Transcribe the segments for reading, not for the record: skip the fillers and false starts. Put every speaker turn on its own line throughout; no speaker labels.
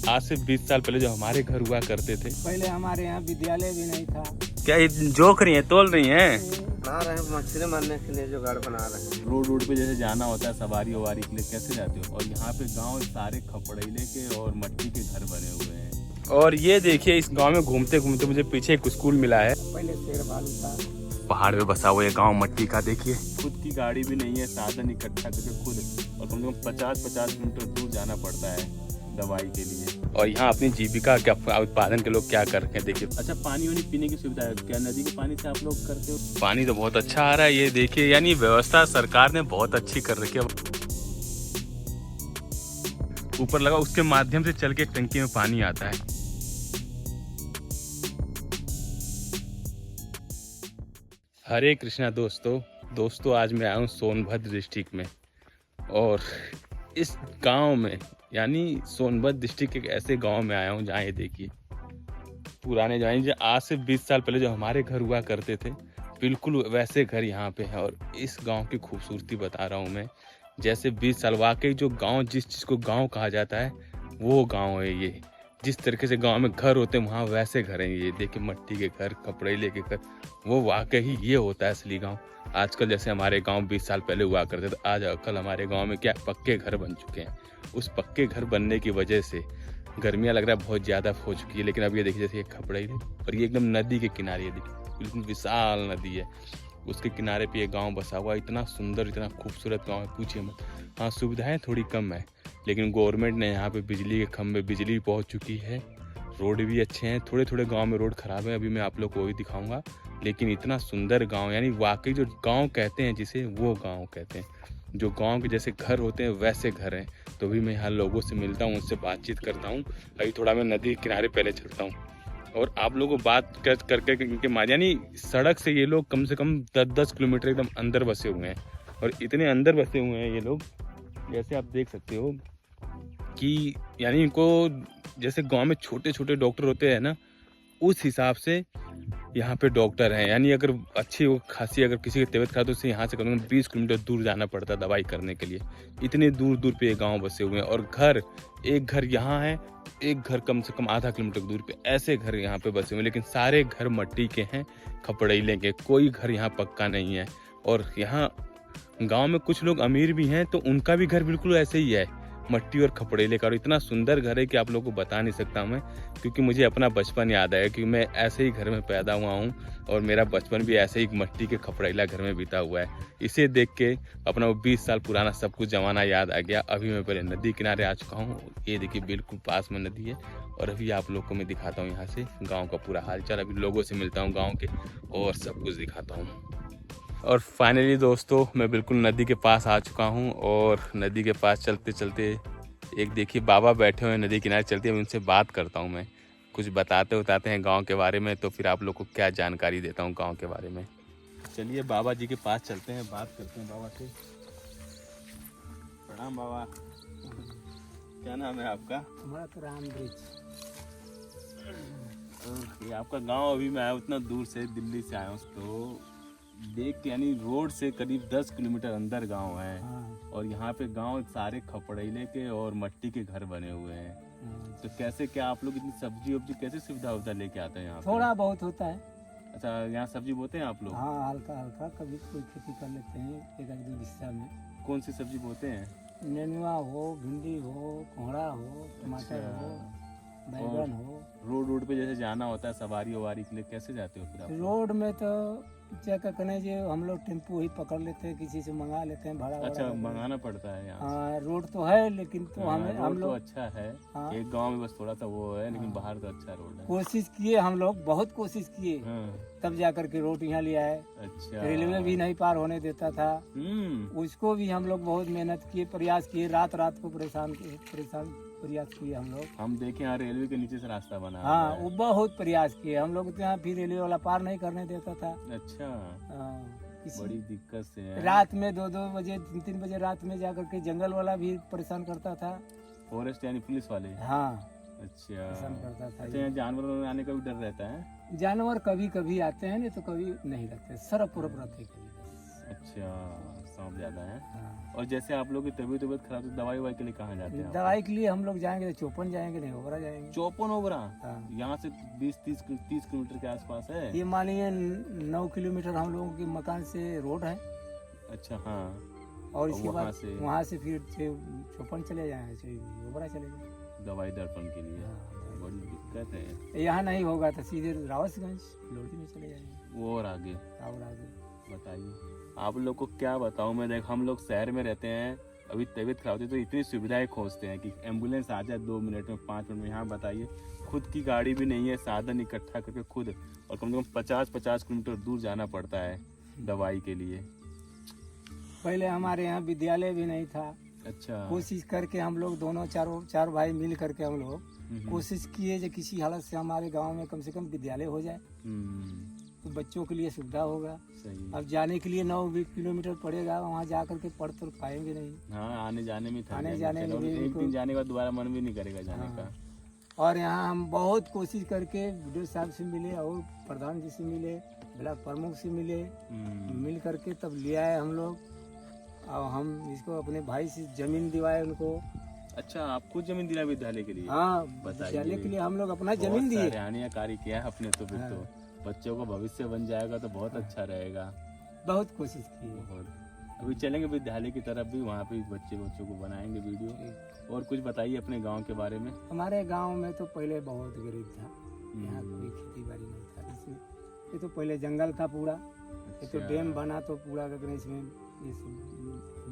आज से 20 साल पहले जो हमारे घर हुआ करते थे,
पहले हमारे यहाँ विद्यालय भी नहीं था।
क्या ये जोक रही है, तोल रही हैं?
बना रहे हैं मछली मारने के लिए जुगाड़ बना रहे हैं।
रोड पे जैसे जाना होता है सवारी ववारी के लिए, कैसे जाते हो? और यहाँ पे गांव सारे खपड़ैले के और मट्टी के घर बने हुए हैं। और ये देखिए, इस गांव में घूमते घूमते मुझे पीछे एक स्कूल मिला है।
पहले शेर भालू था।
पहाड़ पे बसा हुआ ये गांव मट्टी का। देखिए, खुद की गाड़ी भी नहीं है, साधन इकट्ठा करके खुद, और कम से कम 50-50 किलोमीटर दूर जाना पड़ता है दवाई के लिए। और यहाँ अपनी जीविका क्या उत्पादन के लोग क्या कर रहे हैं, देखिए। अच्छा, पानी वानी पीने की सुविधा है क्या? नदी के पानी से आप लोग करते हो? पानी तो बहुत अच्छा आ रहा है, ये देखिए। यानी व्यवस्था सरकार ने बहुत अच्छी कर रखी है। ऊपर लगा, उसके माध्यम से चल के टंकी में पानी आता है। हरे कृष्णा दोस्तों, आज मैं आया हूँ सोनभद्र डिस्ट्रिक्ट में। और इस गांव में, यानी सोनभद्र डिस्ट्रिक्ट के एक ऐसे गांव में आया हूँ जहाँ ये देखिए, पुराने जो आज से 20 साल पहले जो हमारे घर हुआ करते थे, बिल्कुल वैसे घर यहाँ पे है। और इस गांव की खूबसूरती बता रहा हूँ मैं। जैसे 20 साल, वाकई जो गांव, जिस चीज़ को गांव कहा जाता है, वो गांव है ये। जिस तरीके से गांव में घर होते हैं, वहाँ वैसे घर हैं ये। देखिए, मट्टी के घर, खपड़ैले के घर, वो वाकई ये होता है असली गांव। आजकल जैसे हमारे गांव 20 साल पहले हुआ करते थे, आज कल हमारे गांव में क्या पक्के घर बन चुके हैं। उस पक्के घर बनने की वजह से गर्मियाँ लग रहा है बहुत ज़्यादा हो चुकी है। लेकिन अब ये देखिए, जैसे ये खपड़ैले, और ये एकदम नदी के किनारे, ये देखिए बिल्कुल विशाल नदी है, उसके किनारे पे ये गांव बसा हुआ। इतना सुंदर, इतना खूबसूरत गांव है, पूछिए मत। हाँ, सुविधाएं थोड़ी कम है, लेकिन गवर्नमेंट ने यहाँ पे बिजली के खंभे, बिजली पहुँच चुकी है, रोड भी अच्छे हैं। थोड़े थोड़े गांव में रोड खराब है, अभी मैं आप लोग को वही दिखाऊंगा। लेकिन इतना सुंदर गांव, यानी वाकई जो गांव कहते हैं जिसे, वो गांव कहते हैं। जो गांव के जैसे घर होते हैं वैसे घर हैं। तो भी मैं यहाँ लोगों से मिलता हूँ, उनसे बातचीत करता हूँ। अभी थोड़ा मैं नदी के किनारे पहले चलता हूँ और आप लोगों को बात करके इनके यानी सड़क से ये लोग कम से कम 10-10 किलोमीटर एकदम अंदर बसे हुए हैं। और इतने अंदर बसे हुए हैं ये लोग, जैसे आप देख सकते हो कि यानी इनको, जैसे गांव में छोटे छोटे डॉक्टर होते हैं ना, उस हिसाब से यहाँ पे डॉक्टर हैं। यानी अगर अच्छी खासी अगर किसी की तबीयत खराब, तो उससे यहाँ से कम 20 किलोमीटर दूर जाना पड़ता है दवाई करने के लिए। इतने दूर दूर पे ये गांव बसे हुए हैं। और घर, एक घर यहाँ है, एक घर कम से कम आधा किलोमीटर दूर पे, ऐसे घर यहाँ पे बसे हुए हैं। लेकिन सारे घर मट्टी के हैं, खपड़ैले के, कोई घर यहाँ पक्का नहीं है। और यहाँ गांव में कुछ लोग अमीर भी हैं, तो उनका भी घर बिल्कुल ऐसे ही है, मट्टी और खपड़ैले का। और इतना सुंदर घर है कि आप लोगों को बता नहीं सकता मैं, क्योंकि मुझे अपना बचपन याद है कि मैं ऐसे ही घर में पैदा हुआ हूँ। और मेरा बचपन भी ऐसे ही मट्टी के खपड़ैला घर में बीता हुआ है। इसे देख के अपना वो 20 साल पुराना सब कुछ जमाना याद आ गया। अभी मैं पहले नदी किनारे आ चुका हूँ, ये देखिए बिल्कुल पास में नदी है। और अभी आप लोग को मैं दिखाता हूँ यहाँ से गाँव का पूरा हाल चाल। अभी लोगों से मिलता हूँ गाँव के और सब कुछ दिखाता हूँ। और फाइनली दोस्तों, मैं बिल्कुल नदी के पास आ चुका हूँ। और नदी के पास चलते चलते एक देखिए बाबा बैठे हुए हैं नदी किनारे। चलते हुए उनसे बात करता हूँ मैं, कुछ बताते हैं गांव के बारे में। तो फिर आप लोग को क्या जानकारी देता हूँ गांव के बारे में। चलिए बाबा जी के पास चलते हैं, बात करते हैं बाबा से। प्रणाम बाबा, क्या नाम है आपका?
हमारा तो राम ब्रिज।
ये आपका गाँव? अभी मैं आया उतना दूर से, दिल्ली से आया हूँ, तो देख के, यानी रोड से करीब 10 किलोमीटर अंदर गांव है।
हाँ।
और यहाँ पे गांव सारे खपड़ैले के और मट्टी के घर बने हुए हैं।
हाँ।
तो कैसे, क्या आप लोग इतनी सब्जी वब्जी कैसे सुविधा लेके आते हैं यहाँ पे?
थोड़ा बहुत होता है।
अच्छा, यहाँ सब्जी बोते हैं आप लोग?
हाँ, हल्का हल्का कभी कोई खेती कर लेते हैं, एक आध दो हिस्सा में।
कौन सी सब्जी बोते हैं?
नेनुआ हो, भिंडी हो, कोहड़ा हो, टमाटर हो, बैगन हो।
रोड पे जैसे जाना होता है सवारी ववारी के लिए, कैसे जाते हो फिर आप?
रोड में तो क्या कहने जो हम लोग टेम्पो ही पकड़ लेते हैं, किसी से मंगा लेते हैं भाड़ा।
अच्छा, मंगाना पड़ता है यहाँ?
हाँ, रोड तो है, लेकिन तो हम लोग
तो अच्छा है।
हाँ।
एक गांव में बस थोड़ा सा वो है, लेकिन बाहर तो अच्छा रोड है।
कोशिश किए हम लोग, बहुत कोशिश किए, तब जाकर के रोड यहाँ ले आए।
अच्छा,
रेलवे भी नहीं पार होने देता था, उसको भी हम लोग बहुत मेहनत किए, प्रयास किए, रात रात को परेशान प्रयास किए हम लोग।
हम देखे यहाँ रेलवे के नीचे से रास्ता बना।
हाँ, वो बहुत प्रयास किए हम लोग, तो यहाँ फिर रेलवे वाला पार नहीं करने देता था।
अच्छा, बड़ी दिक्कत से है।
रात में 2-2 बजे 3-3 बजे रात में जाकर के जंगल वाला भी परेशान करता था।
फॉरेस्ट यानी पुलिस वाले?
हाँ।
अच्छा,
परेशान करता था।
अच्छा, यहाँ जानवर आने का भी डर रहता है?
जानवर कभी कभी आते हैं, नहीं तो कभी नहीं रहते, सरफ पुरफ रहते कभी।
अच्छा, सांप ज्यादा है।
हाँ।
और जैसे आप लोग की तबीयत खराब तो दवाई ववाई के लिए कहाँ जाते हैं?
दवाई के लिए हम लोग जाएंगे तो चौपन जाएंगे, नहीं ओबरा जाएंगे।
चौपन ओबरा
हाँ।
यहाँ से 20-30 किलोमीटर के आसपास है।
ये मानिए 9 किलोमीटर हम लोगों के मकान से रोड है।
अच्छा हाँ।
और इसके
वहाँ
बाद
से
वहाँ से फिर चौपन चले जाए, ओबरा चले जाए
दवाई दर्पण के लिए।
हाँ।
बड़ी दिक्कत है।
यहाँ नहीं होगा तो सीधे रावतगंज लोधी में चले जाएंगे
वो और आगे
और आगे।
बताइए आप लोग को क्या बताऊं मैं। देख हम लोग शहर में रहते हैं, अभी तबीयत खराब होती है तो इतनी सुविधाएं खोजते हैं कि एम्बुलेंस आ जाए 2 मिनट में 5 मिनट में। यहाँ बताइए खुद की गाड़ी भी नहीं है, साधन इकट्ठा करके खुद और कम से कम 50-50 किलोमीटर दूर जाना पड़ता है दवाई के लिए।
पहले हमारे यहाँ विद्यालय भी नहीं था।
अच्छा।
कोशिश करके हम लोग दोनों चार भाई मिल करके हम लोग कोशिश किए जो किसी हालत से हमारे गांव में कम से कम विद्यालय हो जाए तो बच्चों के लिए सुविधा होगा।
सही।
अब जाने के लिए 9 किलोमीटर पड़ेगा, वहाँ जा करके पढ़ तो पाएंगे नहीं।
हाँ आने जाने में
आने जाने में भी
एक दिन जाने के बाद दोबारा मन भी नहीं करेगा जाने
हाँ।
का।
और यहाँ हम बहुत कोशिश करके वीडियो साहब से मिले और प्रधान जी से मिले, ब्लॉक प्रमुख से मिले, मिल करके तब ले आए हम लोग। और हम इसको अपने भाई से जमीन दिवाए उनको।
अच्छा आप खुद जमीन दिला विद्यालय के लिए?
हाँ
बताइए।
विद्यालय के लिए हम लोग अपना जमीन दिए।
हरियाणा कार्य किया है अपने तो फिर
हाँ।
तो बच्चों का भविष्य बन जाएगा तो बहुत अच्छा रहेगा।
बहुत कोशिश की है।
बहुत। अभी चलेंगे विद्यालय की तरफ भी, वहाँ पे बच्चों को बनाएंगे वीडियो। और कुछ बताइए अपने गांव के बारे में।
हमारे गांव में तो पहले बहुत गरीब था, यहाँ कोई खेती बाड़ी नहीं था। इसमें ये तो पहले जंगल था पूरा। ये तो डैम बना तो पूरा इसमें ये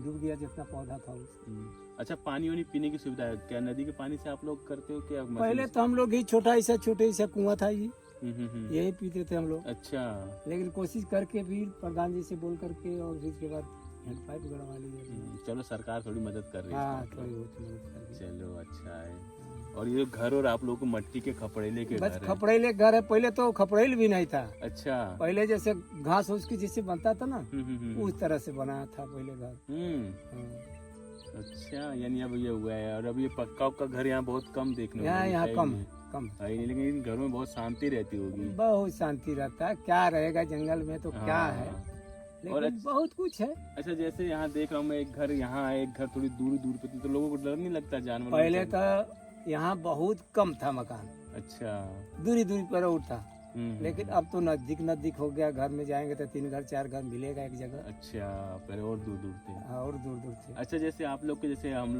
डूब गया जितना पौधा था उसमें।
अच्छा पानी वानी पीने की सुविधा है क्या? नदी के पानी से आप लोग करते हो क्या?
पहले तो हम लोग ही छोटे सा कुआं था ये, यही पीते थे हम लोग।
अच्छा।
लेकिन कोशिश करके फिर प्रधान जी से बोल करके और फिर उसके बाद हैंडपाइप गड़वा लिए।
चलो सरकार थोड़ी मदद कर रही है।
हाँ थोड़ी बहुत मदद कर दी।
चलो अच्छा है। और ये घर और आप लोगों को मट्टी के खपड़ेले के
बस
घर है?
खपड़ेले घर है। पहले तो खपड़ेल भी नहीं था।
अच्छा।
पहले जैसे घास उसकी जैसे बनता था ना उस तरह से बना था पहले घर।
अच्छा यानी अब ये हुआ है। और अब ये पक्का उक्का घर यहाँ बहुत कम देखने को मिलता
यहाँ
है।
कम
है नहीं, लेकिन इन घरों में बहुत शांति रहती होगी।
बहुत शांति रहता है। क्या रहेगा जंगल में तो क्या
हाँ।
है,
और
लेकिन बहुत कुछ है।
अच्छा जैसे यहाँ देख रहा हूँ मैं, एक घर यहाँ है, एक घर थोड़ी दूर पे थी, तो लोगों को डर नहीं लगता जानवर?
पहले तो यहाँ बहुत कम था मकान,
अच्छा।
दूरी पर उठता। लेकिन अब तो नजदीक हो गया। घर में जाएंगे तो 3 घर 4 घर मिलेगा एक जगह।
अच्छा पहले और दूर थे।
और दूर थे।
अच्छा जैसे आप लोग के जैसे हम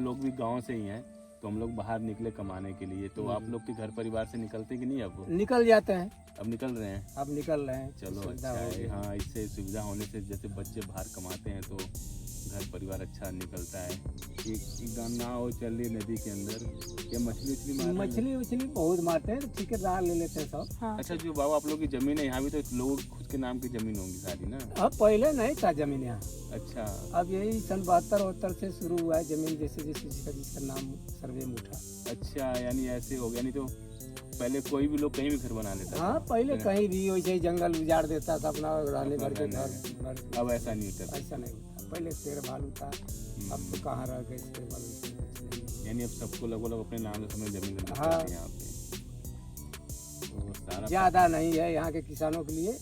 लोग भी गांव से ही हैं, तो हम लोग बाहर निकले कमाने के लिए, तो आप लोग के घर परिवार से निकलते कि नहीं? अब
निकल जाते हैं।
अब निकल रहे हैं?
अब निकल रहे हैं।
चलो अच्छा है। हाँ इससे सुविधा होने से जैसे बच्चे बाहर कमाते हैं तो घर परिवार अच्छा निकलता है। एक नाव चल रही नदी के अंदर, या
मछली बहुत मारते हैं, ठेकेदार ले लेते हैं सब। हाँ।
अच्छा जो बाबा आप लोग की जमीन है यहाँ भी तो लोगों खुद के नाम की जमीन होंगी सारी ना?
अब पहले नहीं था जमीन यहाँ।
अच्छा।
अब यही सन 72-73 से शुरू हुआ है जमीन, जैसे जिसका नाम सर्वे में उठा।
अच्छा यानी ऐसे हो गया, नहीं तो पहले कोई भी लोग कहीं भी घर बना लेता।
हाँ पहले कहीं भी वैसे ही जंगल उजाड़ देता था अपना रहने भर के घर।
अब ऐसा नहीं होता।
ऐसा नहीं होता। पहले शेर भालू था, अब तो कहाँ रह गए शेर भालू।
यानी अब सबको लगभग अपने नाम से समय जमीन
हाँ।
यहाँ पे तो सारा
ज्यादा नहीं है यहाँ के किसानों के लिए।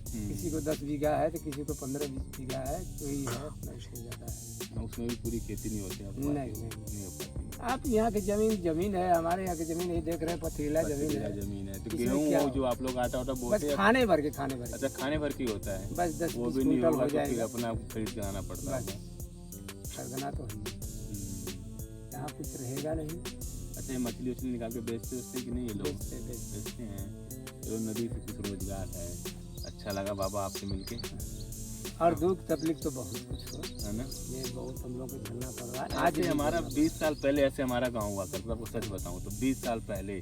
किसी को 10 बीघा है तो किसी को 15-20 बीघा है, कोई है अपना, इससे ज्यादा है।
उसमें भी पूरी खेती नहीं होती। नहीं हो पाती।
आप यहाँ की जमीन है, हमारे यहाँ की जमीन यही देख रहे हैं, पथरीला जमीन है।
तो गेहूँ जो आप लोग आटा बोते हैं
खाने भर के।
अच्छा खाने भर की होता है
बस 10
वो भी नहीं होगा तो फिर अपना खरीद के लाना पड़ता है।
खरीदना तो है, यहाँ कुछ रहेगा नहीं।
अच्छा ये मछली उछली निकाल के बेचते कि नहीं? ये लोग बेचते हैं। तो नदी से कुछ रोजगार है। अच्छा लगा बाबा आपसे मिलके।
और दुख तकलीफ तो बहुत कुछ हो
है ना,
ये बहुत हम लोग को झेलना पड़ रहा है।
आज हमारा 20 साल पहले ऐसे हमारा गांव हुआ करता था। आपको सच बताऊं तो 20 साल पहले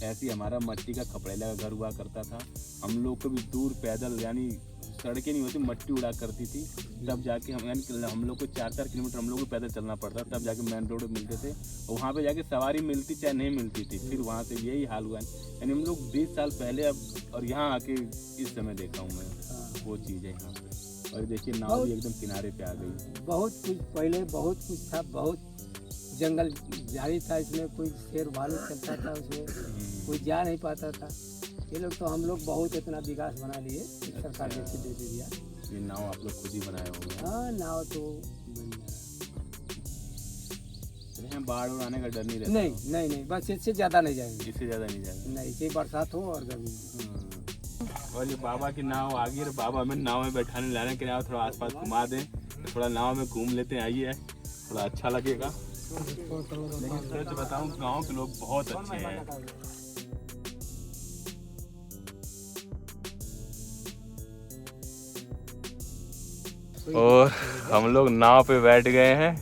ऐसे हमारा मट्टी का खपड़ेला का घर हुआ करता था। हम लोग को भी दूर पैदल, यानी सड़कें नहीं होती, मट्टी उड़ा करती थी, तब जाके हम लोग को 4-4 किलोमीटर हम लोग को पैदल चलना पड़ता, तब जाके मेन रोड मिलते थे। और वहाँ पे जाके सवारी मिलती चाहे नहीं मिलती थी, फिर वहाँ से यही हाल हुआ। यानी हम लोग 20 साल पहले अब और यहाँ आके इस समय देखा हूँ मैं वो चीज़ है यहाँ पे। और देखिए नाव भी एकदम किनारे पे आ गई।
बहुत कुछ पहले बहुत कुछ था, बहुत जंगल जारी था, इसमें कोई शेर भालू चलता था, उसमें कोई जा नहीं पाता था। ये लोग तो हम लोग बहुत इतना विकास बना लिए, सरकार जैसे दे दिया।
ये नाव आप लोग खुद ही बनाए होंगे?
हाँ नाव तो बन गया।
बाढ़ और आने का डर नहीं रहता?
नहीं नहीं नहीं, बस इससे ज्यादा नहीं जाएंगे।
इससे ज्यादा नहीं जाएगा?
नहीं, इसे बरसात हो और गर्मी।
और ये बाबा की नाव आ गई और बाबा हमें नाव में बैठाने लाने के लिए थोड़ा आसपास घुमा दें तो थोड़ा नाव में घूम लेते हैं। आइए, थोड़ा अच्छा लगेगा। लेकिन सच बताऊं, गांव के लोग बहुत अच्छे हैं। और हम लोग नाव पे बैठ गए हैं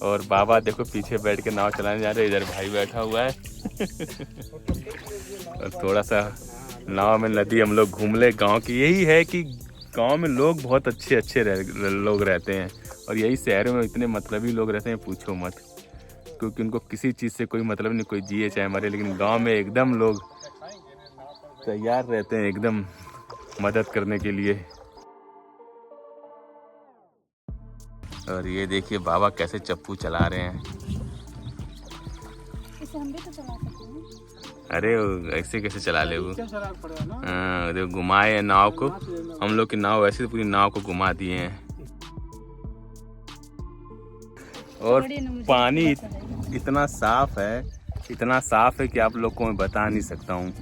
और बाबा देखो पीछे बैठ के नाव चलाने जा रहे हैं। इधर भाई बैठा हुआ है और थोड़ा सा नाव में नदी हम लोग घूम ले। गांव की यही है कि गांव में लोग बहुत अच्छे अच्छे लोग रहते हैं और यही शहरों में इतने मतलबी लोग रहते हैं, पूछो मत, क्योंकि उनको किसी चीज़ से कोई मतलब नहीं, कोई जिए चाहे मरे। लेकिन गांव में एकदम लोग तैयार रहते हैं एकदम मदद करने के लिए। और ये देखिए बाबा कैसे चप्पू चला रहे हैं।
इसे हम भी तो चला सकते हैं।
अरे ऐसे कैसे चला ले वो? हाँ देखो घुमाए हैं नाव को, हम लोग की नाव वैसे पूरी नाव को घुमा दिए हैं। और पानी इतना साफ है कि आप लोग को मैं बता नहीं सकता हूँ।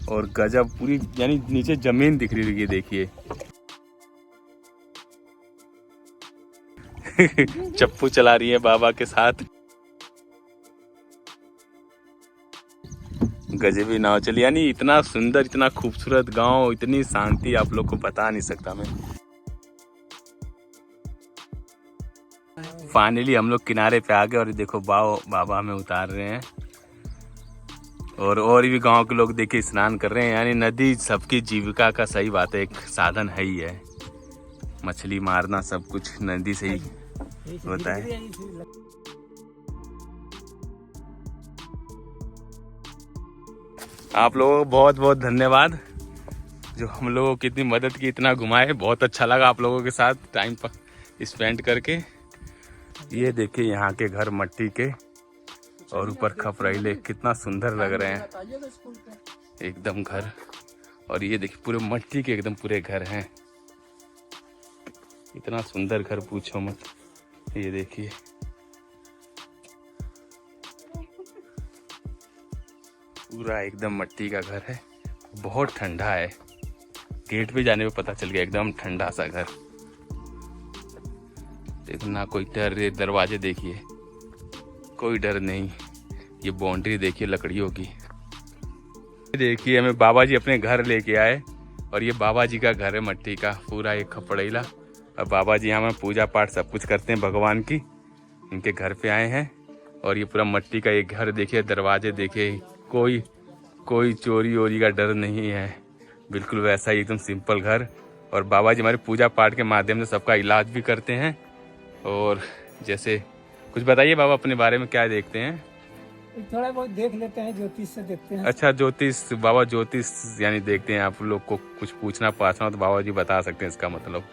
और गजब पूरी, यानी नीचे जमीन दिख रही है, देखिए। चप्पू चला रही है बाबा के साथ। गजबी नाव चली, यानी इतना सुंदर, इतना खूबसूरत गांव, इतनी शांति आप लोग को बता नहीं सकता मैं। फाइनली हम लोग किनारे पे आ गए और देखो बाबा हमें उतार रहे हैं। और भी गांव के लोग देखिए स्नान कर रहे हैं। यानी नदी सबकी जीविका का, सही बात है, एक साधन है ही है। मछली मारना सब कुछ नदी से ही होता है। आप लोगों को बहुत बहुत धन्यवाद जो हम लोगों की इतनी मदद की, इतना घुमाए। बहुत अच्छा लगा आप लोगों के साथ टाइम स्पेंड करके। ये देखिए यहाँ के घर मट्टी के और ऊपर खपरेले कितना सुंदर लग रहे हैं एकदम घर। और ये देखिए पूरे मट्टी के एकदम पूरे घर हैं, इतना सुंदर घर पूछो मत। ये देखिए पूरा एकदम मट्टी का घर है, बहुत ठंडा है। गेट पे जाने पे पता चल गया एकदम ठंडा सा घर। देखो ना कोई डर, दरवाजे देखिए कोई डर नहीं। ये बाउंड्री देखिए लकड़ियों की। देखिए हमें बाबा जी अपने घर लेके आए और ये बाबा जी का घर है मट्टी का, पूरा एक खपड़ेला। और बाबा जी यहाँ में पूजा पाठ सब कुछ करते हैं भगवान की। इनके घर पे आए हैं और ये पूरा मट्टी का एक घर देखिए, दरवाजे देखिए, कोई चोरी वोरी का डर नहीं है, बिल्कुल वैसा ही एकदम सिंपल घर। और बाबा जी हमारे पूजा पाठ के माध्यम से सबका इलाज भी करते हैं। और जैसे कुछ बताइए बाबा अपने बारे में, क्या देखते हैं?
थोड़ा बहुत देख लेते हैं, ज्योतिष से देखते हैं।
अच्छा ज्योतिष, बाबा ज्योतिष यानी देखते हैं। आप लोग को कुछ पूछना पाछना तो बाबा जी बता सकते हैं, इसका मतलब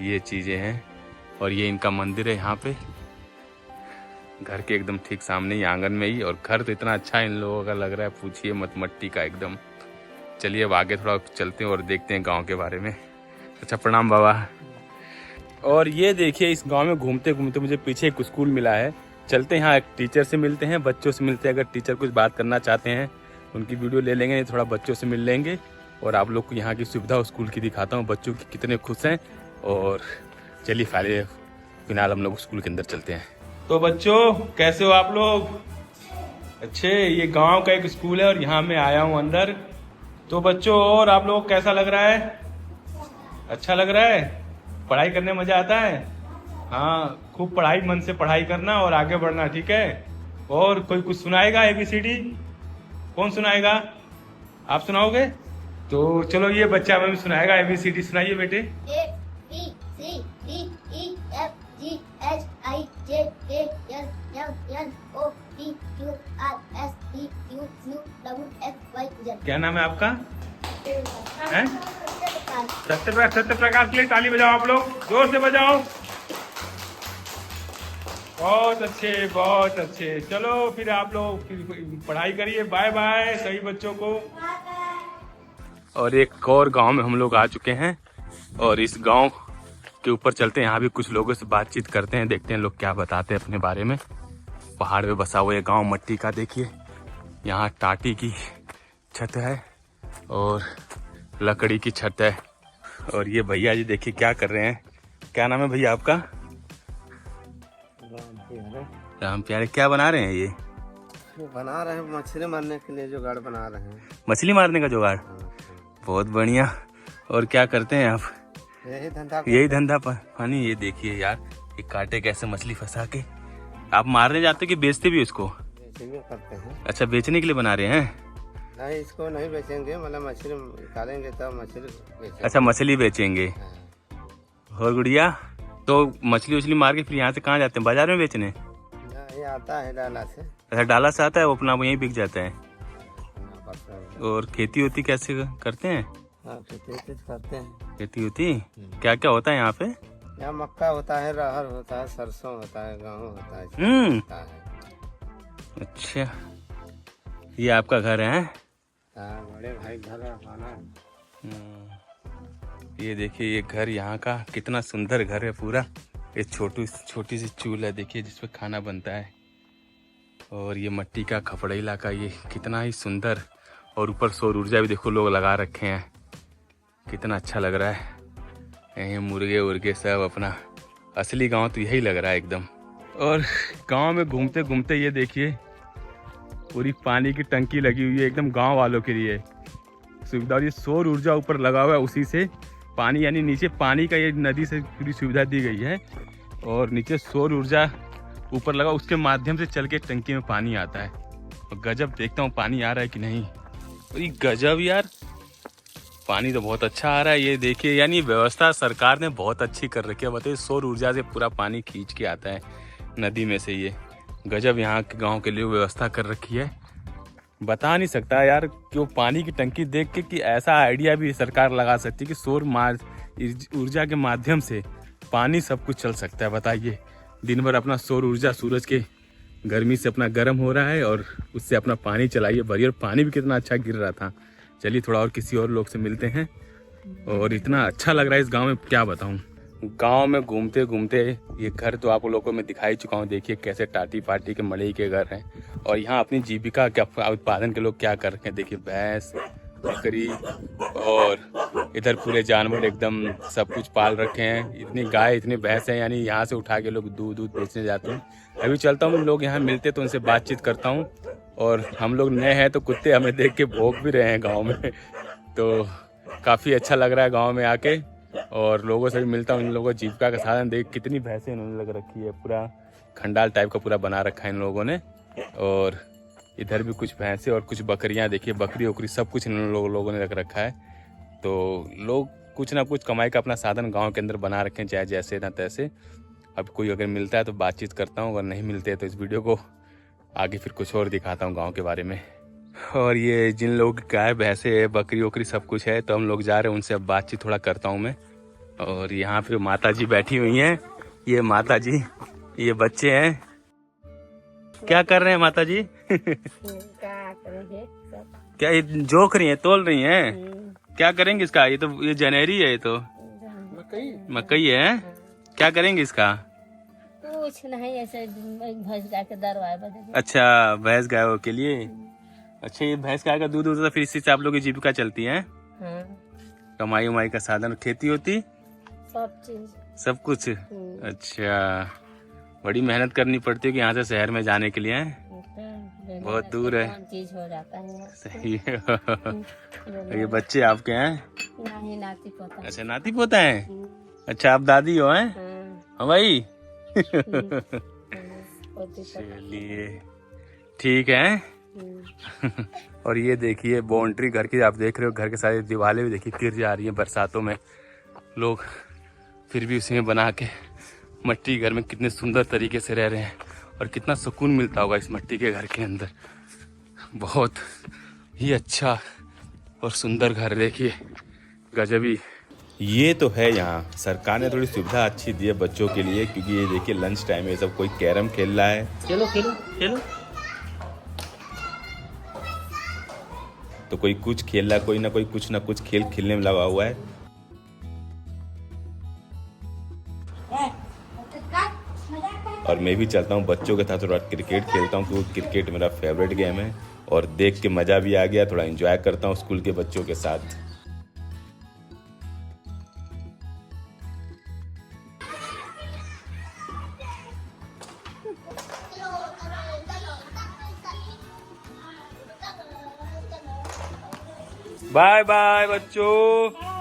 ये चीजें हैं। और ये इनका मंदिर है यहाँ पे, घर के एकदम ठीक सामने ही, आंगन में ही। और घर तो इतना अच्छा इन लोगों का लग रहा है, पूछिए मत, मट्टी का एकदम। चलिए अब आगे थोड़ा चलते हैं और देखते हैं गांव के बारे में। अच्छा प्रणाम बाबा। और ये देखिए इस गांव में घूमते घूमते मुझे पीछे एक स्कूल मिला है। चलते हैं, यहाँ एक टीचर से मिलते हैं, बच्चों से मिलते हैं। अगर टीचर कुछ बात करना चाहते हैं उनकी वीडियो ले लेंगे, थोड़ा बच्चों से मिल लेंगे और आप लोग को यहाँ की सुविधा स्कूल की दिखाता हूँ, बच्चों की कितने खुश हैं। और चलिए फिलहाल हम लोग स्कूल के अंदर चलते हैं। तो बच्चों कैसे हो आप लोग? अच्छे, ये गांव का एक स्कूल है और यहाँ मैं आया हूँ अंदर। तो बच्चों और आप लोग कैसा लग रहा है? अच्छा लग रहा है? पढ़ाई करने में मजा आता है? हाँ खूब पढ़ाई, मन से पढ़ाई करना और आगे बढ़ना, ठीक है? और कोई कुछ सुनाएगा ABCD? कौन सुनाएगा? आप सुनाओगे? तो चलो ये बच्चा हमें भी सुनाएगा ABCD। सुनाइए बेटे। क्या नाम है आपका? हैं? सत्य प्रकाश के लिए ताली बजाओ आप लोग, जोर से बजाओ। बहुत अच्छे बहुत अच्छे। चलो फिर आप लोग पढ़ाई करिए। बाय बाय सभी बच्चों को। और एक और गांव में हम लोग आ चुके हैं और इस गांव के ऊपर चलते हैं, यहाँ भी कुछ लोगों से बातचीत करते हैं, देखते हैं लोग क्या बताते हैं अपने बारे में। पहाड़ पे बसा हुआ ये गांव मट्टी का, देखिए यहाँ टाटी की छत है और लकड़ी की छत है। और ये भैया जी देखिए क्या कर रहे हैं। क्या नाम है भैया आपका? राम प्यारे। क्या बना रहे हैं ये?
बना रहे हैं मछली मारने के लिए जुगाड़ बना रहे हैं।
मछली मारने का जुगाड़, बहुत बढ़िया। और क्या करते हैं आप? यही धंधा पानी। ये देखिए यार, ये कांटे कैसे मछली फंसा के आप मारने जाते कि बेचते भी उसको?
करते हैं। अच्छा,
बेचने के लिए बना रहे हैं?
नहीं, इसको नहीं बेचेंगे, मतलब मछली निकालेंगे तब मछली बेचेंगे। अच्छा,
मछली बेचेंगे। और गुड़िया, तो मछली उछली मार के फिर यहाँ से कहाँ जाते हैं? बाजार में बेचने?
ये आता है डाला से।
अच्छा, डाला से आता है, वो अपना वहीं बिक जाता है। और खेती होती कैसे करते हैं?
खेती करते हैं।
खेती होती क्या क्या होता है यहाँ पे?
यहाँ मक्का होता है, रहर होता है, सरसों होता है, गेहूँ होता है।
अच्छा, ये आपका घर है?
बड़े भाई घर है।
ये देखिए ये घर यहाँ का कितना सुंदर घर है पूरा। ये छोटी सी चूल्हा है देखिए जिसपे खाना बनता है। और ये मट्टी का खपड़ेला का ये कितना ही सुंदर। और ऊपर सौर ऊर्जा भी देखो लोग लगा रखे हैं, कितना अच्छा लग रहा है। यहीं मुर्गे उर्गे सब अपना असली गांव तो यही लग रहा है एकदम। और गांव में घूमते घूमते ये देखिए पूरी पानी की टंकी लगी हुई है एकदम गांव वालों के लिए सुविधा। और ये सौर ऊर्जा ऊपर लगा हुआ है, उसी से पानी यानी नीचे पानी का ये नदी से पूरी सुविधा दी गई है। और नीचे सौर ऊर्जा ऊपर लगा, उसके माध्यम से चल के टंकी में पानी आता है। और गजब देखता हूँ पानी आ रहा है कि नहीं। और ये गजब यार, पानी तो बहुत अच्छा आ रहा है। ये देखिए यानी व्यवस्था सरकार ने बहुत अच्छी कर रखी है। बताइए सौर ऊर्जा से पूरा पानी खींच के आता है नदी में से। ये गजब यहाँ के गांव के लिए व्यवस्था कर रखी है। बता नहीं सकता यार कि वो पानी की टंकी देख के कि ऐसा आइडिया भी सरकार लगा सकती है कि सौर ऊर्जा के माध्यम से पानी सब कुछ चल सकता है। बताइए दिन भर अपना सौर ऊर्जा सूरज के गर्मी से अपना गर्म हो रहा है और उससे अपना पानी चलाइए भरिए। और पानी भी कितना अच्छा गिर रहा था। चलिए थोड़ा और किसी और लोग से मिलते हैं। और इतना अच्छा लग रहा है इस गांव में, क्या बताऊं। गांव में घूमते घूमते ये घर तो आप लोगों को मैं दिखाई चुका हूं। देखिए कैसे टाटी पाटी के मड़ई के घर हैं। और यहाँ अपनी जीविका के उत्पादन के लोग क्या कर रहे हैं। देखिए भैंस, बकरी और इधर पूरे जानवर एकदम सब कुछ पाल रखे हैं। इतनी गाय इतनी भैंस हैं, यानी यहाँ से उठा के लोग दूध बेचने जाते हैं। अभी चलता हूँ, लोग यहाँ मिलते तो उनसे बातचीत करता हूँ। और हम लोग नए हैं तो कुत्ते हमें देख के भौंक भी रहे हैं गाँव में। तो काफ़ी अच्छा लग रहा है गाँव में आके। और लोगों से भी मिलता हूँ। इन लोगों को जीविका का साधन देख कितनी भैंसें इन्होंने लग रखी है, पूरा खंडाल टाइप का पूरा बना रखा है इन लोगों ने। और इधर भी कुछ भैंसें और कुछ बकरियां, देखिए बकरी वकरी सब कुछ इन लोगों ने रख रखा है। तो लोग कुछ ना कुछ कमाई का अपना साधन गांव के अंदर बना रखे हैं, चाहे जैसे ना तैसे। अब कोई अगर मिलता है तो बातचीत करता हूँ, अगर नहीं मिलते हैं तो इस वीडियो को आगे फिर कुछ और दिखाता हूँ गाँव के बारे में। और ये जिन लोगों की गाय भैंसे बकरी वकरी सब कुछ है, तो हम लोग जा रहे हैं, उनसे अब बातचीत थोड़ा करता हूँ मैं। और यहाँ पे माता जी बैठी हुई हैं। ये माता जी, ये बच्चे हैं। क्या कर रहे हैं माता जी? क्या ये जोख रही हैं, तोल रही हैं? क्या करेंगे इसका? ये जनेरी है, ये तो मकई है। क्या करेंगे इसका?
कुछ नहीं, ऐसे भैंस गाय के दरवाजे।
अच्छा, भैंस गायों के लिए। अच्छा, ये भैंस गाय का दूध होता, फिर इसी से आप लोग की जीविका चलती है? कमाई उमाई का साधन, खेती होती,
सब चीज,
सब कुछ। अच्छा, बड़ी मेहनत करनी पड़ती है कि यहाँ से शहर में जाने के लिए। बहुत दूर है।
चीज हो जाता है।
सही है। ये बच्चे आपके हैं?
नहीं, नाती पोता।
अच्छा, नाती पोता है। अच्छा, आप दादी हो हैं? हाँ भाई। चलिए ठीक है। और ये देखिए बाउंड्री घर की, आप देख रहे हो घर के सारे दीवारें भी देखिए गिर जा रही हैं बरसातों में। लोग फिर भी उसी में बना के मट्टी घर में कितने सुंदर तरीके से रह रहे हैं। और कितना सुकून मिलता होगा इस मट्टी के घर के अंदर। बहुत ही अच्छा और सुंदर घर, देखिए गजबी। ये तो है, यहाँ सरकार ने थोड़ी सुविधा अच्छी दी है बच्चों के लिए, क्योंकि ये देखिए लंच टाइम है, सब कोई कैरम खेल रहा है।
चलो खेलो खेलो।
तो कोई कुछ खेल रहा है, कोई ना कोई कुछ ना कुछ खेल खेलने में लगा हुआ है। और मैं भी चलता हूँ बच्चों के साथ थोड़ा क्रिकेट खेलता हूँ, क्योंकि क्रिकेट मेरा फेवरेट गेम है और देख के मज़ा भी आ गया, थोड़ा एंजॉय करता हूँ स्कूल के बच्चों के साथ। बाय बाय बच्चों।